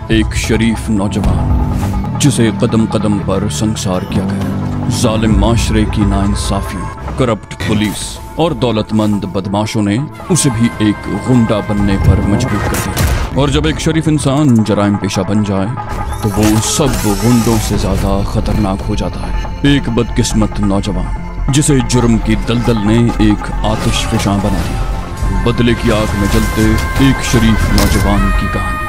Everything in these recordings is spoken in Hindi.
एक शरीफ नौजवान जिसे कदम कदम पर संसार किया गया। जालिम माशरे की नाइंसाफियों, करप्ट पुलिस और दौलतमंद बदमाशों ने उसे भी एक गुंडा बनने पर मजबूर कर दिया। और जब एक शरीफ इंसान जराइम पेशा बन जाए तो वो सब गुंडों से ज्यादा खतरनाक हो जाता है। एक बदकिस्मत नौजवान जिसे जुर्म की दलदल ने एक आतिशफशां बना दिया। बदले की आग में जलते एक शरीफ नौजवान की कहानी।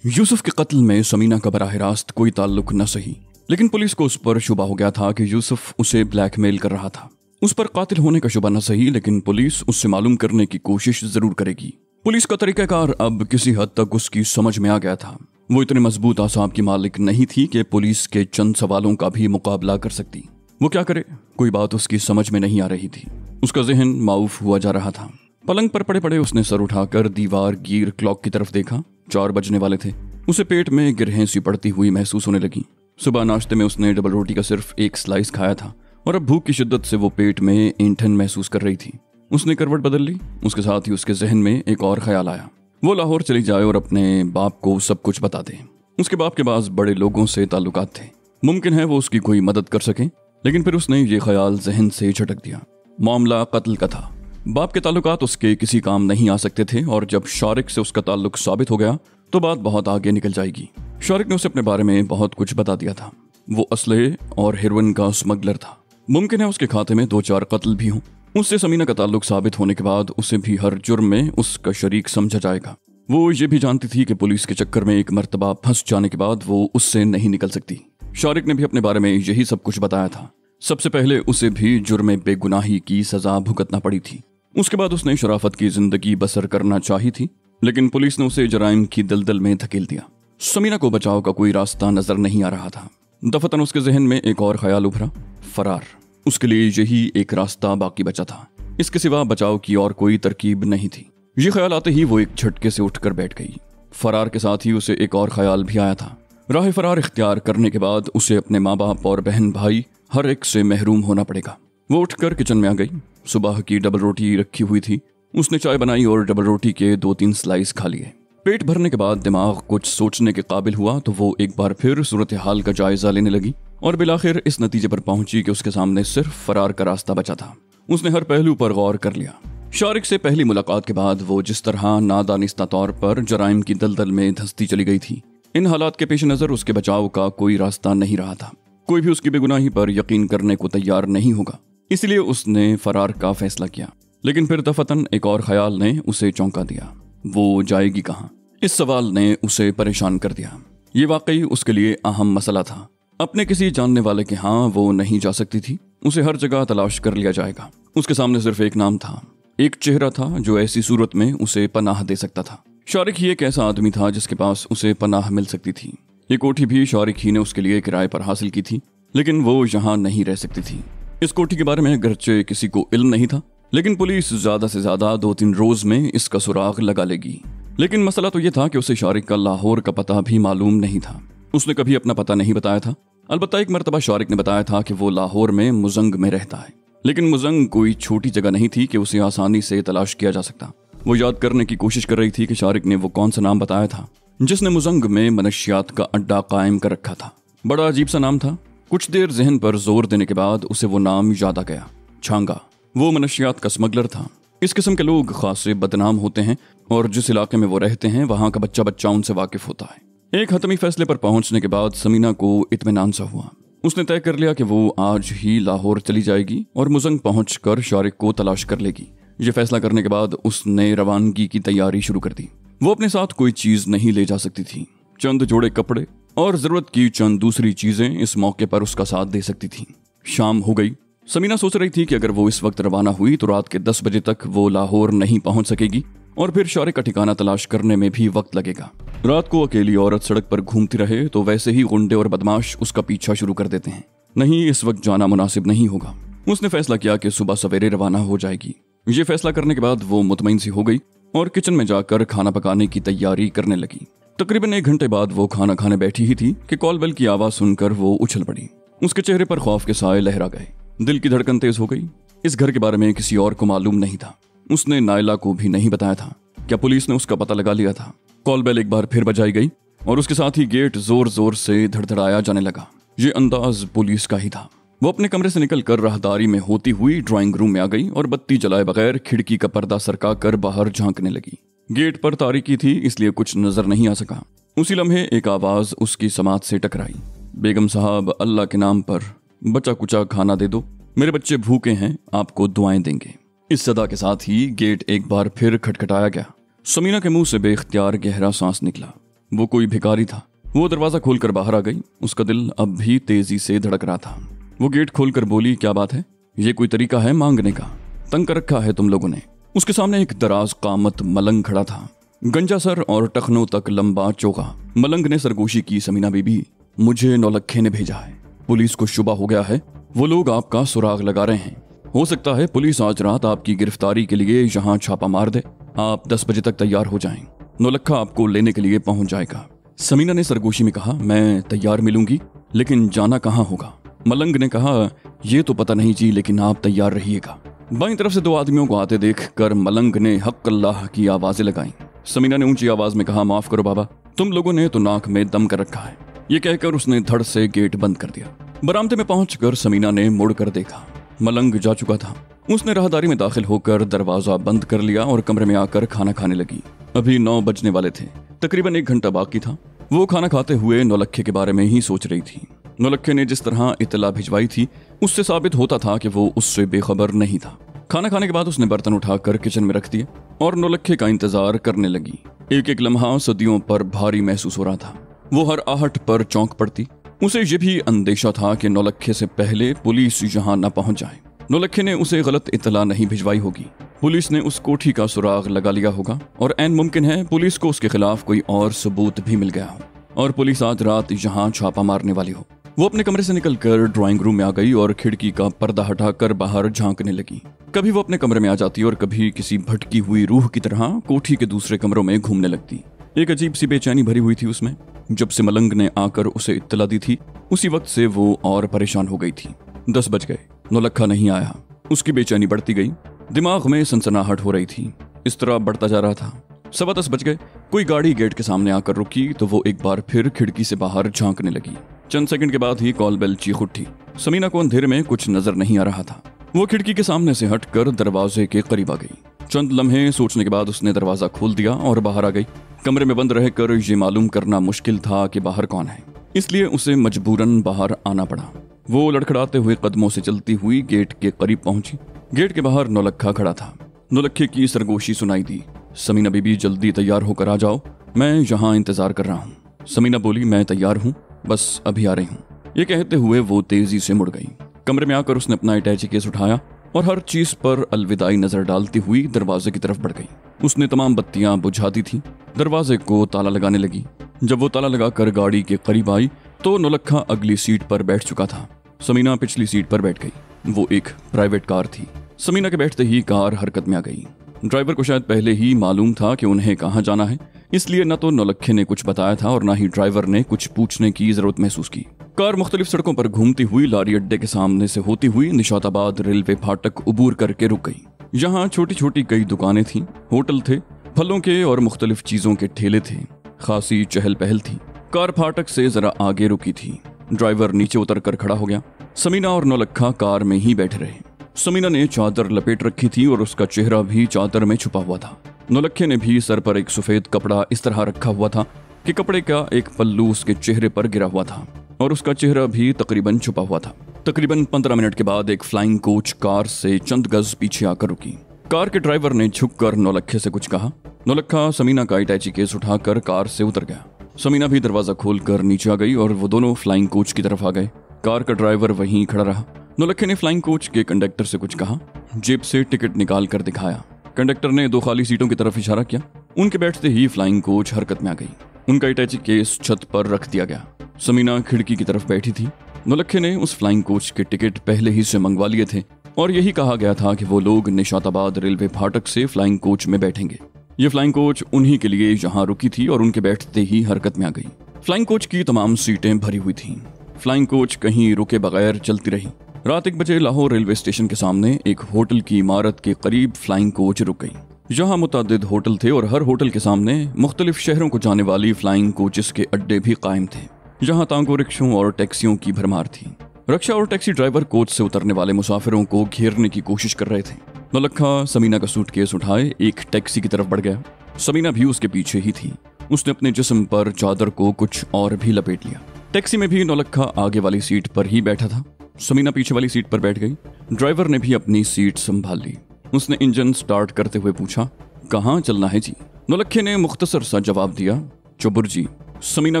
यूसुफ के कत्ल में समीना का बराह रास्त कोई ताल्लुक न सही, लेकिन पुलिस को उस पर शुबा हो गया था कि यूसुफ उसे ब्लैकमेल कर रहा था। उस पर कातिल होने का शुबा न सही, लेकिन पुलिस उससे मालूम करने की कोशिश जरूर करेगी। पुलिस का तरीकाकार अब किसी हद तक उसकी समझ में आ गया था। वो इतने मजबूत आसाब की मालिक नहीं थी कि पुलिस के चंद सवालों का भी मुकाबला कर सकती। वो क्या करे, कोई बात उसकी समझ में नहीं आ रही थी। उसका जहन माऊफ हुआ जा रहा था। पलंग पर पड़े पड़े उसने सर उठाकर दीवार गिर क्लॉक की तरफ देखा। 4 बजने वाले थे। उसे पेट में गिरहें सी पड़ती हुई महसूस होने लगी। सुबह नाश्ते में उसने डबल रोटी का सिर्फ एक स्लाइस खाया था और अब भूख की शिद्दत से वो पेट में ऐंठन महसूस कर रही थी। उसने करवट बदल ली। उसके साथ ही उसके जहन में एक और ख्याल आया। वो लाहौर चली जाए और अपने बाप को सब कुछ बता दे। उसके बाप के पास बड़े लोगों से ताल्लुकात थे। मुमकिन है वो उसकी कोई मदद कर सके, लेकिन फिर उसने ये ख्याल जहन से झटक दिया। मामला कत्ल का था। बाप के ताल्लुकात उसके किसी काम नहीं आ सकते थे और जब शारिक से उसका ताल्लुक साबित हो गया तो बात बहुत आगे निकल जाएगी। शारिक ने उसे अपने बारे में बहुत कुछ बता दिया था। वो असले और हेरोइन का स्मगलर था। मुमकिन है उसके खाते में 2-4 कत्ल भी हों। उससे समीना का ताल्लुक साबित होने के बाद उसे भी हर जुर्म में उसका शरीक समझा जाएगा। वो ये भी जानती थी कि पुलिस के चक्कर में एक मर्तबा फंस जाने के बाद वो उससे नहीं निकल सकती। शारिक ने भी अपने बारे में यही सब कुछ बताया था। सबसे पहले उसे भी जुर्म बेगुनाही की सजा भुगतना पड़ी थी। उसके बाद उसने शराफत की जिंदगी बसर करना चाही थी, लेकिन पुलिस ने उसे जराइम की दलदल में धकेल दिया। समीना को बचाव का कोई रास्ता नजर नहीं आ रहा था। दफतन उसके जहन में एक और ख्याल उभरा, फरार। उसके लिए यही एक रास्ता बाकी बचा था। इसके सिवा बचाव की और कोई तरकीब नहीं थी। ये ख्याल आते ही वो एक झटके से उठकर बैठ गई। फरार के साथ ही उसे एक और ख्याल भी आया था। राह फरार इख्तियार करने के बाद उसे अपने माँ बाप और बहन भाई हर एक से महरूम होना पड़ेगा। वो उठकर किचन में आ गई। सुबह की डबल रोटी रखी हुई थी। उसने चाय बनाई और डबल रोटी के 2-3 स्लाइस खा लिए। पेट भरने के बाद दिमाग कुछ सोचने के काबिल हुआ तो वो एक बार फिर सूरत हाल का जायजा लेने लगी और बिलाखिर इस नतीजे पर पहुंची कि उसके सामने सिर्फ फरार का रास्ता बचा था। उसने हर पहलू पर गौर कर लिया। शारिक से पहली मुलाकात के बाद वो जिस तरह नादानिस्ता तौर पर जराइम की दलदल में धंसती चली गई थी, इन हालात के पेश नजर उसके बचाव का कोई रास्ता नहीं रहा था। कोई भी उसकी बेगुनाही पर यकीन करने को तैयार नहीं होगा। इसलिए उसने फरार का फैसला किया। लेकिन फिर दफतन एक और ख्याल ने उसे चौंका दिया। वो जाएगी कहाँ? इस सवाल ने उसे परेशान कर दिया। ये वाकई उसके लिए अहम मसला था। अपने किसी जानने वाले के यहाँ वो नहीं जा सकती थी। उसे हर जगह तलाश कर लिया जाएगा। उसके सामने सिर्फ एक नाम था, एक चेहरा था जो ऐसी सूरत में उसे पनाह दे सकता था। शारिक ही एक ऐसा आदमी था जिसके पास उसे पनाह मिल सकती थी। ये कोठी भी शारिक ही ने उसके लिए किराए पर हासिल की थी, लेकिन वो यहाँ नहीं रह सकती थी। इस कोठी के बारे में अगरचे किसी को इल्म नहीं था, लेकिन पुलिस ज्यादा से ज्यादा 2-3 रोज में इसका सुराग लगा लेगी। लेकिन मसला तो यह था कि उसे शारिक का लाहौर का पता भी मालूम नहीं था। उसने कभी अपना पता नहीं बताया था। अलबत्ता एक मर्तबा शारिक ने बताया था कि वो लाहौर में मुजंग में रहता है, लेकिन मुजंग कोई छोटी जगह नहीं थी कि उसे आसानी से तलाश किया जा सकता। वो याद करने की कोशिश कर रही थी कि शारिक ने वो कौन सा नाम बताया था जिसने मुजंग में मनशियात का अड्डा कायम कर रखा था। बड़ा अजीब सा नाम था। कुछ देर जहन पर जोर देने के बाद उसे वो नाम याद आ गया, छांगा। वो मनशियात का स्मगलर था। इस किस्म के लोग खासे बदनाम होते हैं और जिस इलाके में वो रहते हैं वहां का बच्चा बच्चा उनसे वाकिफ होता है। एक हतमी फैसले पर पहुंचने के बाद समीना को इत्मीनान सा हुआ। उसने तय कर लिया कि वो आज ही लाहौर चली जाएगी और मुजंग पहुंचकर शारिक को तलाश कर लेगी। ये फैसला करने के बाद उसने रवानगी की तैयारी शुरू कर दी। वो अपने साथ कोई चीज नहीं ले जा सकती थी। चंद जोड़े कपड़े और जरूरत की चंद दूसरी चीजें इस मौके पर उसका साथ दे सकती थी। शाम हो गई। समीना सोच रही थी कि अगर वो इस वक्त रवाना हुई तो रात के 10 बजे तक वो लाहौर नहीं पहुंच सकेगी और फिर शारिक का ठिकाना तलाश करने में भी वक्त लगेगा। रात को अकेली औरत सड़क पर घूमती रहे तो वैसे ही गुंडे और बदमाश उसका पीछा शुरू कर देते हैं। नहीं, इस वक्त जाना मुनासिब नहीं होगा। उसने फैसला किया कि सुबह सवेरे रवाना हो जाएगी। ये फैसला करने के बाद वो मुतमईन सी हो गई और किचन में जाकर खाना पकाने की तैयारी करने लगी। तकरीबन 1 घंटे बाद वो खाना खाने बैठी ही थी कि कॉल बेल की आवाज सुनकर वो उछल पड़ी। उसके चेहरे पर खौफ के साए लहरा गए। दिल की धड़कन तेज हो गई। इस घर के बारे में किसी और को मालूम नहीं था। उसने नायला को भी नहीं बताया था। क्या पुलिस ने उसका पता लगा लिया था? कॉल बेल एक बार फिर बजाई गई और उसके साथ ही गेट जोर जोर से धड़धड़ाया जाने लगा। ये अंदाज पुलिस का ही था। वो अपने कमरे से निकलकर राहदारी में होती हुई ड्राइंग रूम में आ गई और बत्ती जलाए बगैर खिड़की का पर्दा सरका कर बाहर झांकने लगी। गेट पर तारीकी थी, इसलिए कुछ नजर नहीं आ सका। उसी लम्हे एक आवाज उसकी समात से टकराई। बेगम साहब, अल्लाह के नाम पर बचा कुचा खाना दे दो, मेरे बच्चे भूखे हैं, आपको दुआएं देंगे। इस सदा के साथ ही गेट एक बार फिर खटखटाया गया। समीना के मुंह से बेख्तियार गहरा सांस निकला। वो कोई भिखारी था। वो दरवाजा खोलकर बाहर आ गई। उसका दिल अब भी तेजी से धड़क रहा था। वो गेट खोलकर बोली, क्या बात है? ये कोई तरीका है मांगने का? तंग कर रखा है तुम लोगों ने। उसके सामने एक दराज कामत मलंग खड़ा था। गंजा सर और टखनों तक लंबा चोगा। मलंग ने सरगोशी की, समीना बीबी, मुझे नौलक्खे ने भेजा है। पुलिस को शुबा हो गया है। वो लोग आपका सुराग लगा रहे हैं। हो सकता है पुलिस आज रात आपकी गिरफ्तारी के लिए यहाँ छापा मार दे। आप 10 बजे तक तैयार हो जाएं। नौलक्खा आपको लेने के लिए पहुंच जाएगा। समीना ने सरगोशी में कहा, मैं तैयार मिलूंगी, लेकिन जाना कहाँ होगा? मलंग ने कहा, ये तो पता नहीं जी, लेकिन आप तैयार रहिएगा। बाईं तरफ से 2 आदमियों को आते देख कर मलंग ने हक अल्लाह की आवाजें लगाई। समीना ने ऊंची आवाज में कहा, माफ करो बाबा, तुम लोगों ने तो नाक में दम कर रखा है। ये कहकर उसने धड़ से गेट बंद कर दिया। बरामदे में पहुंचकर समीना ने मुड़कर देखा। मलंग जा चुका था। उसने राहदारी में दाखिल होकर दरवाजा बंद कर लिया और कमरे में आकर खाना खाने लगी। अभी 9 बजने वाले थे। तकरीबन 1 घंटा बाकी था। वो खाना खाते हुए नौलक्खे के बारे में ही सोच रही थी। नौलक्खे ने जिस तरह इत्तला भिजवाई थी, उससे साबित होता था कि वो उससे बेखबर नहीं था। खाना खाने के बाद उसने बर्तन उठाकर किचन में रख दिए और नौलक्खे का इंतजार करने लगी। एक एक लम्हा सदियों पर भारी महसूस हो रहा था। वो हर आहट पर चौंक पड़ती। उसे ये भी अंदेशा था कि नौलक्खे से पहले पुलिस यहाँ न पहुंच जाए। नौलक्खे ने उसे गलत इत्तला नहीं भिजवाई होगी। पुलिस ने उस कोठी का सुराग लगा लिया होगा और ऐन मुमकिन है पुलिस को उसके खिलाफ कोई और सबूत भी मिल गया हो और पुलिस आज रात यहाँ छापा मारने वाली हो। वो अपने कमरे से निकलकर ड्राइंग रूम में आ गई और खिड़की का पर्दा हटाकर बाहर झांकने लगी। कभी वो अपने कमरे में आ जाती और कभी किसी भटकी हुई रूह की तरह कोठी के दूसरे कमरों में घूमने लगती। एक अजीब सी बेचैनी भरी हुई थी उसमें। जब से मलंग ने आकर उसे इत्तला दी थी, उसी वक्त से वो और परेशान हो गई थी। 10 बज गए, नौलक्खा नहीं आया। उसकी बेचैनी बढ़ती गई। दिमाग में सनसनाहट हो रही थी। इस तरह बढ़ता जा रहा था। 10:15 बज गए। कोई गाड़ी गेट के सामने आकर रुकी तो वो एक बार फिर खिड़की से बाहर झांकने लगी। चंद सेकंड के बाद ही कॉल बेल चीख उठी। समीना को अंधेरे में कुछ नजर नहीं आ रहा था। वो खिड़की के सामने से हटकर दरवाजे के करीब आ गई। चंद लम्हे सोचने के बाद उसने दरवाजा खोल दिया और बाहर आ गई। कमरे में बंद रहकर ये मालूम करना मुश्किल था कि बाहर कौन है, इसलिए उसे मजबूरन बाहर आना पड़ा। वो लड़खड़ाते हुए कदमों से चलती हुई गेट के करीब पहुंची। गेट के बाहर नौलक्खा खड़ा था। नौलक्खे की सरगोशी सुनाई दी, समीना बीबी जल्दी तैयार होकर आ जाओ, मैं यहाँ इंतजार कर रहा हूँ। समीना बोली, मैं तैयार हूँ, बस अभी आ रही हूँ। ये कहते हुए वो तेजी से मुड़ गई। कमरे में आकर उसने अपना अटैची केस उठाया और हर चीज पर अलविदाई नजर डालती हुई दरवाजे की तरफ बढ़ गई। उसने तमाम बत्तियां बुझा दी थी। दरवाजे को ताला लगाने लगी। जब वो ताला लगाकर गाड़ी के करीब आई तो नौलक्खा अगली सीट पर बैठ चुका था। समीना पिछली सीट पर बैठ गई। वो एक प्राइवेट कार थी। समीना के बैठते ही कार हरकत में आ गई। ड्राइवर को शायद पहले ही मालूम था कि उन्हें कहाँ जाना है, इसलिए न तो नौलक्खे ने कुछ बताया था और न ही ड्राइवर ने कुछ पूछने की जरूरत महसूस की। कार मुख्तलिफ सड़कों पर घूमती हुई लारी अड्डे के सामने से होती हुई निशाताबाद रेलवे फाटक उबूर करके रुक गई। यहाँ छोटी छोटी कई दुकानें थीं, होटल थे, फलों के और मुख्तलिफ चीजों के ठेले थे। खासी चहल पहल थी। कार फाटक से जरा आगे रुकी थी। ड्राइवर नीचे उतर कर खड़ा हो गया। समीना और नौलक्खा कार में ही बैठे रहे। समीना ने चादर लपेट रखी थी और उसका चेहरा भी चादर में छुपा हुआ था। नौलक्खे ने भी सर पर एक सफेद कपड़ा इस तरह रखा हुआ था कि कपड़े का एक पल्लू उसके चेहरे पर गिरा हुआ था और उसका चेहरा भी तकरीबन छुपा हुआ था। तकरीबन 15 मिनट के बाद एक फ्लाइंग कोच कार से चंद गज पीछे आकर रुकी। कार के ड्राइवर ने झुककर नौलक्खे से कुछ कहा। नौलक्खा समीना का अटैची केस उठाकर कार से उतर गया। समीना भी दरवाजा खोलकर नीचे आ गई और वो दोनों फ्लाइंग कोच की तरफ आ गए। कार का ड्राइवर वहीं खड़ा रहा। नौलक्खे ने फ्लाइंग कोच के कंडक्टर से कुछ कहा। जेब से टिकट निकाल कर दिखाया। कंडक्टर ने 2 खाली सीटों की तरफ इशारा किया। उनके बैठते ही फ्लाइंग कोच हरकत में आ गई। उनका अटैची केस छत पर रख दिया गया। समीना खिड़की की तरफ बैठी थी। नौलक्खे ने उस फ्लाइंग कोच के टिकट पहले ही से मंगवा लिए थे और यही कहा गया था कि वो लोग निशाताबाद रेलवे फाटक से फ्लाइंग कोच में बैठेंगे। ये फ्लाइंग कोच उन्हीं के लिए यहाँ रुकी थी और उनके बैठते ही हरकत में आ गई। फ्लाइंग कोच की तमाम सीटें भरी हुई थीं। फ्लाइंग कोच कहीं रुके बगैर चलती रही। रात 1 बजे लाहौर रेलवे स्टेशन के सामने एक होटल की इमारत के करीब फ्लाइंग कोच रुक गई। यहाँ मुतादिद होटल थे और हर होटल के सामने मुख्तलिफ शहरों को जाने वाली फ्लाइंग कोचेस के अड्डे भी कायम थे। यहाँ तांगो रिक्शों और टैक्सियों की भरमार थी। रिक्शा और टैक्सी ड्राइवर कोच से उतरने वाले मुसाफिरों को घेरने की कोशिश कर रहे थे। नौलखा समीना का सूटकेस उठाए एक टैक्सी की तरफ बढ़ गया। समीना भी उसके पीछे ही थी। उसने अपने जिस्म पर चादर को कुछ और भी लपेट लिया। टैक्सी में भी नौलखा आगे वाली सीट पर ही बैठा था। समीना पीछे वाली सीट पर बैठ गई। ड्राइवर ने भी अपनी सीट संभाल ली। उसने इंजन स्टार्ट करते हुए पूछा, कहाँ चलना है जी? नौलखे ने मुख्तसर सा जवाब दिया, चुबुर्जी। समीना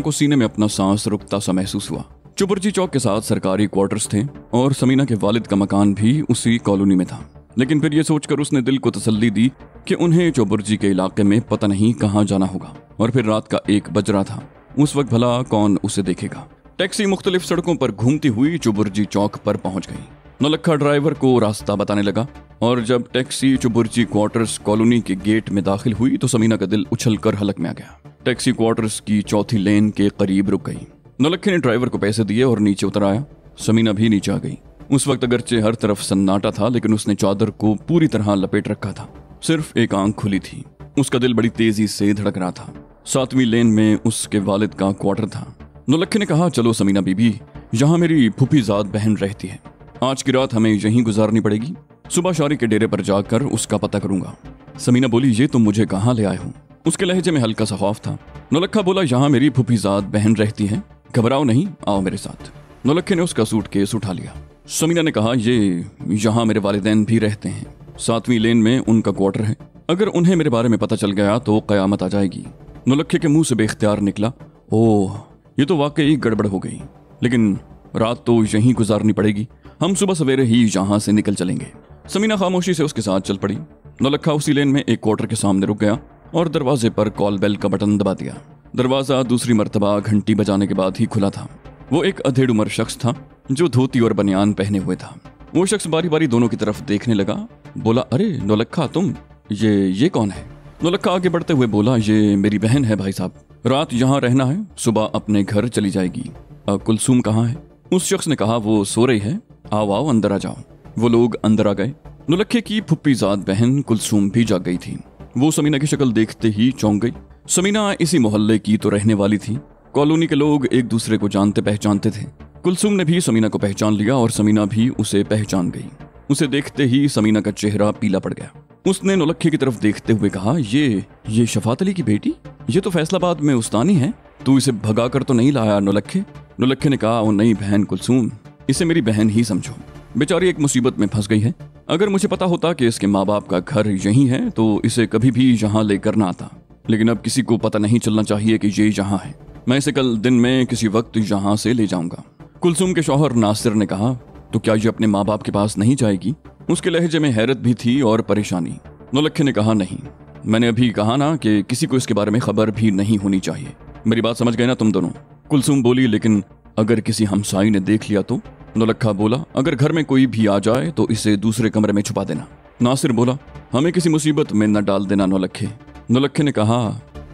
को सीने में अपना सांस रुकता सा महसूस हुआ। चुबुर्जी चौक के साथ सरकारी क्वार्टर्स थे और समीना के वालिद का मकान भी उसी कॉलोनी में था। लेकिन फिर यह सोचकर उसने दिल को तसल्ली दी कि उन्हें चुबुर्जी के इलाके में पता नहीं कहाँ जाना होगा। और फिर रात का 1 बज रहा था। उस वक्त भला कौन उसे देखेगा। टैक्सी मुख्तलिफ सड़कों पर घूमती हुई चुबुर्जी चौक पर पहुंच गई। नौलखा ड्राइवर को रास्ता बताने लगा और जब टैक्सी चुबुर्जी क्वार्टर्स कॉलोनी के गेट में दाखिल हुई तो समीना का दिल उछलकर हलक में आ गया। टैक्सी क्वार्टर्स की चौथी लेन के करीब रुक गई। नौलखे ने ड्राइवर को पैसे दिए और नीचे उतर आया। समीना भी नीचे आ गई। उस वक्त अगरचे हर तरफ सन्नाटा था, लेकिन उसने चादर को पूरी तरह लपेट रखा था। सिर्फ एक आंख खुली थी। उसका दिल बड़ी तेजी से धड़क रहा था। 7वीं लेन में उसके वालिद का क्वार्टर था। नौलखे ने कहा, चलो समीना बीबी, यहाँ मेरी फूफीजाद बहन रहती है। आज की रात हमें यहीं गुजारनी पड़ेगी। सुबह शारी के डेरे पर जाकर उसका पता करूंगा। समीना बोली, ये तुम मुझे कहाँ ले आए हो? उसके लहजे में हल्का सा खौफ था। नौलखा बोला, यहाँ मेरी फूफीजाद बहन रहती है, घबराओ नहीं, आओ मेरे साथ। नौलखे ने उसका सूटकेस उठा लिया। समीना ने कहा, ये यहाँ मेरे वालिदैन भी रहते हैं। 7वीं लेन में उनका क्वार्टर है। अगर उन्हें मेरे बारे में पता चल गया तो कयामत आ जाएगी। नौलखे के मुंह से बेख्तियार निकला, ओह, ये तो वाकई गड़बड़ हो गई। लेकिन रात तो यहीं गुजारनी पड़ेगी। हम सुबह सवेरे ही यहाँ से निकल चलेंगे। समीना खामोशी से उसके साथ चल पड़ी। नौलखा उसी लेन में एक क्वार्टर के सामने रुक गया और दरवाजे पर कॉल बेल का बटन दबा दिया। दरवाजा दूसरी मर्तबा घंटी बजाने के बाद ही खुला था। वो एक अधेड़ उम्र शख्स था जो धोती और बनियान पहने हुए था। वो शख्स बारी बारी दोनों की तरफ देखने लगा। बोला, अरे नौलखा, तुम ये कौन है? नौलखा आगे बढ़ते हुए बोला, ये मेरी बहन है भाई साहब। रात यहाँ रहना है, सुबह अपने घर चली जाएगी। कुलसूम कहाँ है? उस शख्स ने कहा, वो सो रही है। आओ आओ, अंदर आ जाओ। वो लोग अंदर आ गए। नौलखे की फुप्पीजाद बहन कुलसूम भी जाग गई थी। वो समीना की शक्ल देखते ही चौंक गई। समीना इसी मोहल्ले की तो रहने वाली थी। कॉलोनी के लोग एक दूसरे को जानते पहचानते थे। कुलसूम ने भी समीना को पहचान लिया और समीना भी उसे पहचान गई। उसे देखते ही समीना का चेहरा पीला पड़ गया। उसने नौलखे की तरफ देखते हुए कहा, ये शफात अली की बेटी? ये तो फैसलाबाद में उस्तानी है। तू इसे भगा कर तो नहीं लाया नौलखे? नौलखे ने कहा, ओ नहीं बहन कुलसूम, इसे मेरी बहन ही समझो। बेचारी एक मुसीबत में फंस गई है। अगर मुझे पता होता कि इसके माँ बाप का घर यहीं है तो इसे कभी भी यहाँ लेकर ना आता। लेकिन अब किसी को पता नहीं चलना चाहिए कि ये यहाँ है। मैं इसे कल दिन में किसी वक्त यहाँ से ले जाऊंगा। कुलसूम के शौहर नासिर ने कहा, तो क्या ये अपने माँ बाप के पास नहीं जाएगी? उसके लहजे में हैरत भी थी और परेशानी। नौलखे ने कहा, नहीं, मैंने अभी कहा ना कि किसी को इसके बारे में खबर भी नहीं होनी चाहिए। मेरी बात समझ गए ना तुम दोनों? कुलसूम बोली, लेकिन अगर किसी हमसाई ने देख लिया तो? नौलखा बोला, अगर घर में कोई भी आ जाए तो इसे दूसरे कमरे में छुपा देना। नासिर बोला, हमें किसी मुसीबत में न डाल देना नौलखे। नौलखे ने कहा,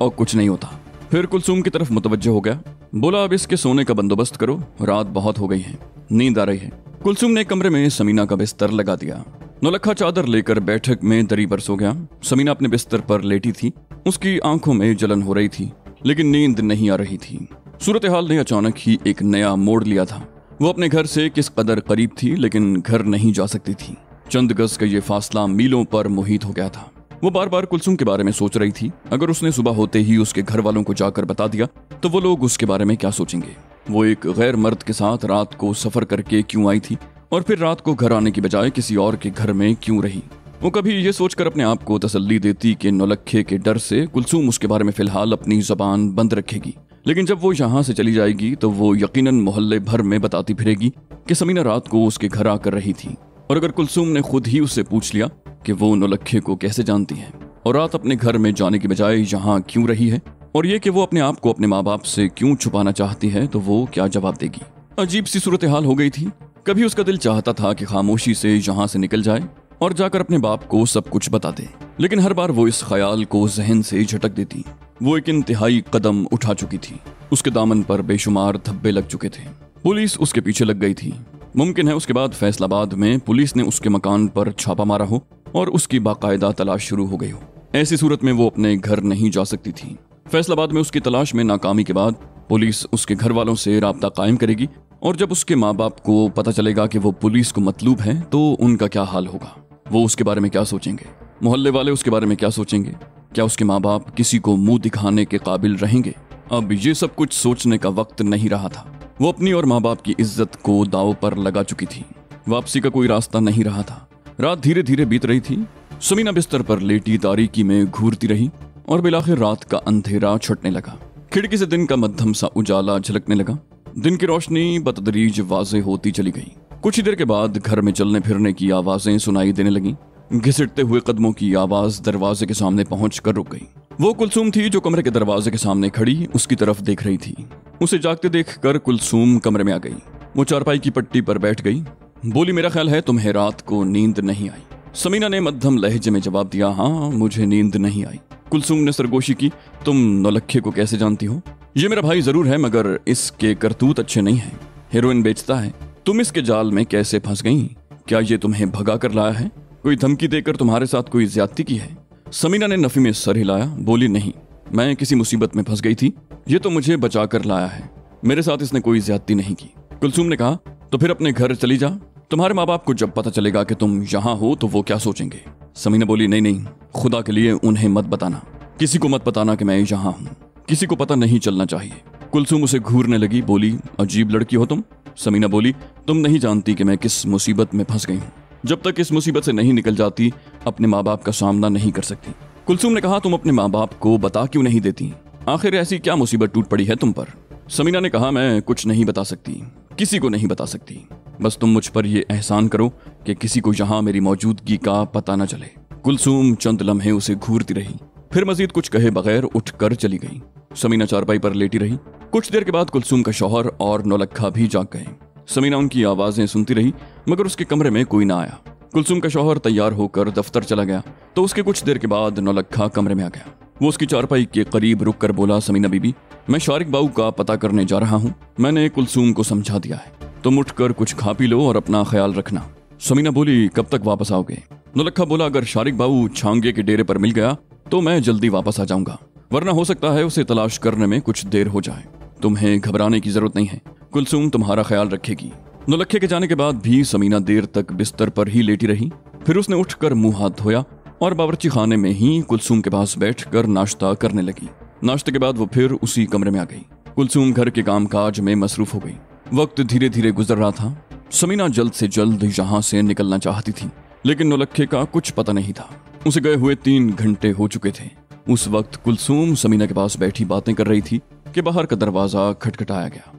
और कुछ नहीं होता। फिर कुलसूम की तरफ मुतवज्जो हो गया। बोला, अब इसके सोने का बंदोबस्त करो, रात बहुत हो गई है, नींद आ रही है। कुलसूम ने कमरे में समीना का बिस्तर लगा दिया। नौलखा चादर लेकर बैठक में दरी पर सो गया। समीना अपने बिस्तर पर लेटी थी। उसकी आंखों में जलन हो रही थी, लेकिन नींद नहीं आ रही थी। सूरत हाल ने अचानक ही एक नया मोड़ लिया था। वो अपने घर से किस कदर करीब थी, लेकिन घर नहीं जा सकती थी। चंद गज का ये फासला मीलों पर मुहित हो गया था। वो बार बार कुलसूम के बारे में सोच रही थी। अगर उसने सुबह होते ही उसके घर वालों को जाकर बता दिया तो वो लोग उसके बारे में क्या सोचेंगे? वो एक गैर मर्द के साथ रात को सफर करके क्यों आई थी और फिर रात को घर आने की बजाय किसी और के घर में क्यों रही? वो कभी ये सोचकर अपने आप को तसल्ली देती कि नौलखे के डर से कुलसूम उसके बारे में फिलहाल अपनी जबान बंद रखेगी। लेकिन जब वो यहाँ से चली जाएगी तो वो यकीनन मोहल्ले भर में बताती फिरेगी कि समीना रात को उसके घर आकर रही थी। और अगर कुलसूम ने खुद ही उससे पूछ लिया कि वो नौलखे को कैसे जानती है और रात अपने घर में जाने की बजाय यहाँ क्यों रही है, और ये कि वो अपने आप को अपने माँ बाप से क्यों छुपाना चाहती है, तो वो क्या जवाब देगी? अजीब सी सूरत हाल हो गई थी। कभी उसका दिल चाहता था कि खामोशी से यहाँ से निकल जाए और जाकर अपने बाप को सब कुछ बता दे, लेकिन हर बार वो इस ख्याल को जहन से झटक देती। वो एक इंतहाई कदम उठा चुकी थी। उसके दामन पर बेशुमार धब्बे लग चुके थे। पुलिस उसके पीछे लग गई थी। मुमकिन है उसके बाद फैसलाबाद में पुलिस ने उसके मकान पर छापा मारा हो और उसकी बाकायदा तलाश शुरू हो गई हो। ऐसी सूरत में वो अपने घर नहीं जा सकती थी। फैसलाबाद में उसकी तलाश में नाकामी के बाद पुलिस उसके घर वालों से राब्ता कायम करेगी और जब उसके माँ बाप को पता चलेगा कि वो पुलिस को मतलूब है तो उनका क्या हाल होगा। वो उसके बारे में क्या सोचेंगे, मोहल्ले वाले उसके बारे में क्या सोचेंगे, क्या उसके माँ बाप किसी को मुंह दिखाने के काबिल रहेंगे। अब ये सब कुछ सोचने का वक्त नहीं रहा था। वो अपनी और माँ बाप की इज्जत को दांव पर लगा चुकी थी। वापसी का कोई रास्ता नहीं रहा था। रात धीरे धीरे बीत रही थी। समीना बिस्तर पर लेटी तारीकी में घूरती रही और बिलाखिर रात का अंधेरा छटने लगा। खिड़की से दिन का मध्यम सा उजाला झलकने लगा। दिन की रोशनी बतदरीज वाज़ेह होती चली गई। कुछ ही देर के बाद घर में चलने फिरने की आवाजें सुनाई देने लगीं। घिसटते हुए कदमों की आवाज दरवाजे के सामने पहुंच कर रुक गई। वो कुलसूम थी जो कमरे के दरवाजे के सामने खड़ी उसकी तरफ देख रही थी। उसे जागते देखकर कुलसूम कमरे में आ गई। वो चारपाई की पट्टी पर बैठ गई। बोली, मेरा ख्याल है तुम्हें रात को नींद नहीं आई। समीना ने मध्यम लहजे में जवाब दिया, हाँ मुझे नींद नहीं आई। कुलसूम ने सरगोशी की, तुम नौलखे को कैसे जानती हो? ये मेरा भाई जरूर है मगर इसके करतूत अच्छे नहीं हैं। हेरोइन बेचता है। तुम इसके जाल में कैसे फंस गई? क्या ये तुम्हें भगा कर लाया है? कोई धमकी देकर तुम्हारे साथ कोई ज्यादती की है? समीना ने नफी में सर हिलाया। बोली, नहीं, मैं किसी मुसीबत में फंस गई थी। ये तो मुझे बचा कर लाया है। मेरे साथ इसने कोई ज्यादती नहीं की। कुलसूम ने कहा, तो फिर अपने घर चली जा। तुम्हारे माँ बाप को जब पता चलेगा कि तुम यहाँ हो तो वो क्या सोचेंगे? समीना बोली, नहीं, खुदा के लिए उन्हें मत बताना। किसी को मत बताना कि मैं यहाँ हूँ। किसी को पता नहीं चलना चाहिए। कुलसूम उसे घूरने लगी। बोली, अजीब लड़की हो तुम। समीना बोली, तुम नहीं जानती कि मैं किस मुसीबत में फंस गई हूँ। जब तक इस मुसीबत से नहीं निकल जाती अपने माँ बाप का सामना नहीं कर सकती। कुलसूम ने कहा, तुम अपने माँ बाप को बता क्यों नहीं देती? आखिर ऐसी क्या मुसीबत टूट पड़ी है तुम पर? समीना ने कहा, मैं कुछ नहीं बता सकती, किसी को नहीं बता सकती। बस तुम मुझ पर यह एहसान करो कि किसी को यहाँ मेरी मौजूदगी का पता न चले। कुलसूम चंद लम्हे उसे घूरती रही, फिर मजीद कुछ कहे बगैर उठकर चली गई। समीना चारपाई पर लेटी रही। कुछ देर के बाद कुलसूम का शौहर और नौलखा भी जाग गए। समीना उनकी आवाजें सुनती रही मगर उसके कमरे में कोई ना आया। कुलसूम का शौहर तैयार होकर दफ्तर चला गया तो उसके कुछ देर के बाद नौलखा कमरे में आ गया। वो उसकी चारपाई के करीब रुक कर बोला, समीना बीबी, मैं शारिक बाऊ का पता करने जा रहा हूँ। मैंने कुलसूम को समझा दिया है। तुम उठकर कुछ खा पी लो और अपना ख्याल रखना। समीना बोली, कब तक वापस आओगे? नौलखा बोला, अगर शारिक बाऊ छांगे के डेरे पर मिल गया तो मैं जल्दी वापस आ जाऊंगा, वरना हो सकता है उसे तलाश करने में कुछ देर हो जाए। तुम्हें घबराने की जरूरत नहीं है, कुलसूम तुम्हारा ख्याल रखेगी। नौलखे के जाने के बाद भी समीना देर तक बिस्तर पर ही लेटी रही। फिर उसने उठकर मुंह हाथ धोया और बावर्ची खाने में ही कुलसूम के पास बैठकर नाश्ता करने लगी। नाश्ते के बाद वो फिर उसी कमरे में आ गई। कुलसूम घर के कामकाज में मसरूफ हो गई। वक्त धीरे धीरे गुजर रहा था। समीना जल्द से जल्द यहाँ से निकलना चाहती थी लेकिन नौलखे का कुछ पता नहीं था। उसे गए हुए 3 घंटे हो चुके थे। उस वक्त कुलसूम समीना के पास बैठी बातें कर रही थी कि बाहर का दरवाजा खटखटाया गया।